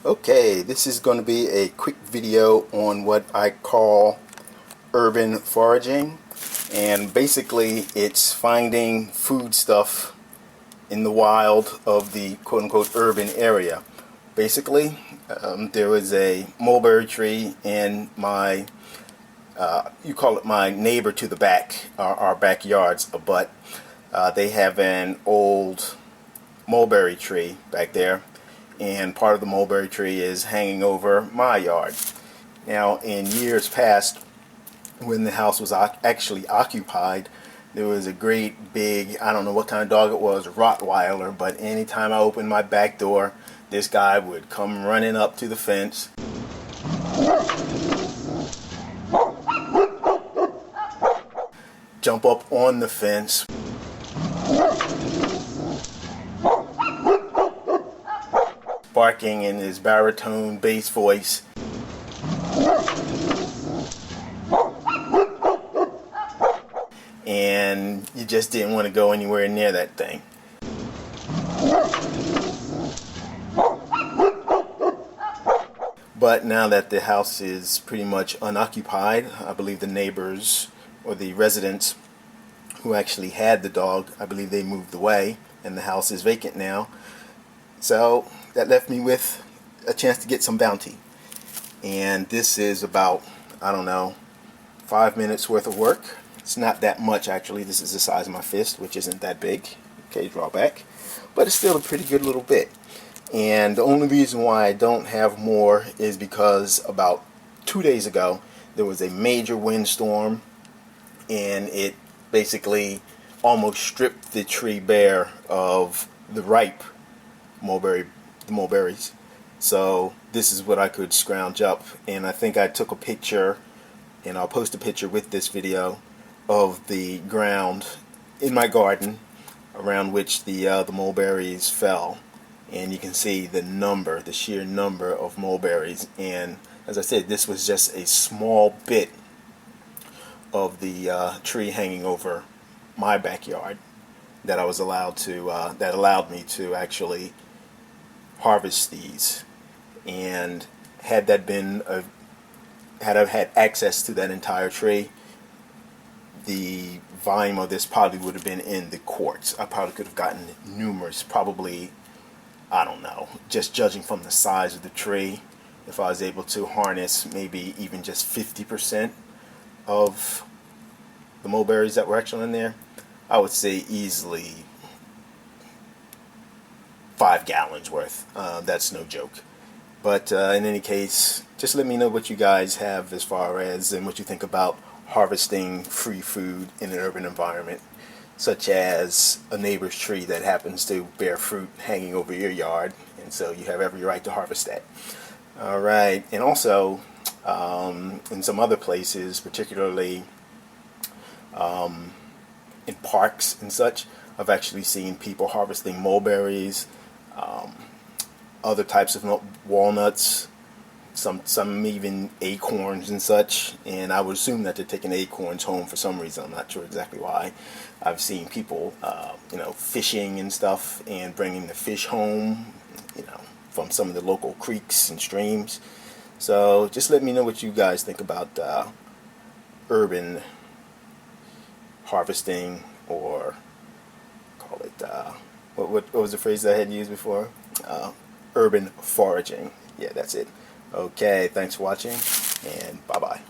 Okay, this is going to be a quick video on what I call urban foraging, and basically it's finding food stuff in the wild of the quote-unquote urban area. Basically, there was a mulberry tree in my you call it my neighbor to the back, our backyards, but they have an old mulberry tree back there, and part of the mulberry tree is hanging over my yard. Now, in years past, when the house was actually occupied, there was a great big, I don't know what kind of dog it was, Rottweiler, but anytime I opened my back door, this guy would come running up to the fence, jump up on the fence, barking in his baritone bass voice, and you just didn't want to go anywhere near that thing. But now that the house is pretty much unoccupied, I believe the neighbors or the residents who actually had the dog, I believe they moved away and the house is vacant now. So that left me with a chance to get some bounty. And this is about, I don't know, 5 minutes worth of work. It's not that much actually. This is the size of my fist, which isn't that big. Okay, draw back. But it's still a pretty good little bit. And the only reason why I don't have more is because about 2 days ago there was a major windstorm, and it basically almost stripped the tree bare of the ripe mulberries. So this is what I could scrounge up, and I think I took a picture, and I'll post a picture with this video of the ground in my garden around which the mulberries fell. And you can see the sheer number of mulberries. And as I said, this was just a small bit of the tree hanging over my backyard that I was allowed to, that allowed me to actually harvest these. And had that been had I had access to that entire tree, the volume of this probably would have been in the quarts. I probably could have gotten numerous, probably, I don't know, just judging from the size of the tree, if I was able to harness maybe even just 50% of the mulberries that were actually in there, I would say easily 5 gallons worth. That's no joke. But in any case, just let me know what you guys have as far as, and what you think about harvesting free food in an urban environment, such as a neighbor's tree that happens to bear fruit hanging over your yard, and so you have every right to harvest that. Alright, and also in some other places, particularly in parks and such, I've actually seen people harvesting mulberries, other types of walnuts, some even acorns and such, and I would assume that they're taking acorns home for some reason. I'm not sure exactly why. I've seen people fishing and stuff and bringing the fish home, from some of the local creeks and streams. So just let me know what you guys think about urban harvesting, or call it what was the phrase that I had used before? Urban foraging. Yeah, that's it. Okay, thanks for watching, and bye-bye.